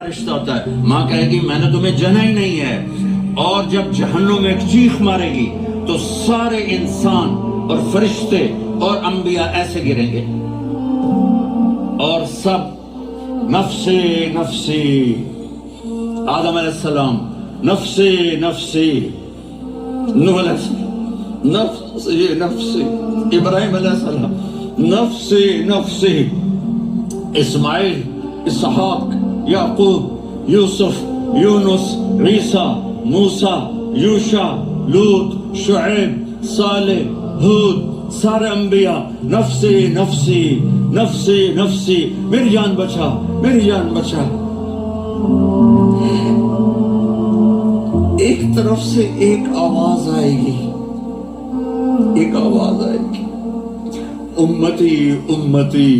रिश्ता होता है। माँ कहेगी मैंने तुम्हें जना ही नहीं है, और जब जहन्नुम में एक चीख मारेगी तो सारे इंसान और फरिश्ते और अंबिया ऐसे गिरेंगे और सब नफ्से नफ्सी, आदम अलैहिस्सलाम नफ्से नफ्सी, नूह अलैहिस्सलाम नफ्से नफ्सी, इब्राहिम अलैहिस्सलाम नफ्से नफ्सी, इस्माइल, इसहाक, याकूब, यूसुफ, यूनुस, ईसा, मूसा, यूशा, लूत, शुएब, सालेह, हूद, सारे अंबिया नफ्से नफ्सी नफ्से नफ्सी, मेरी जान बचा, मेरी जान बचा। एक तरफ से एक आवाज आएगी, एक आवाज आएगी, उम्मती उम्मती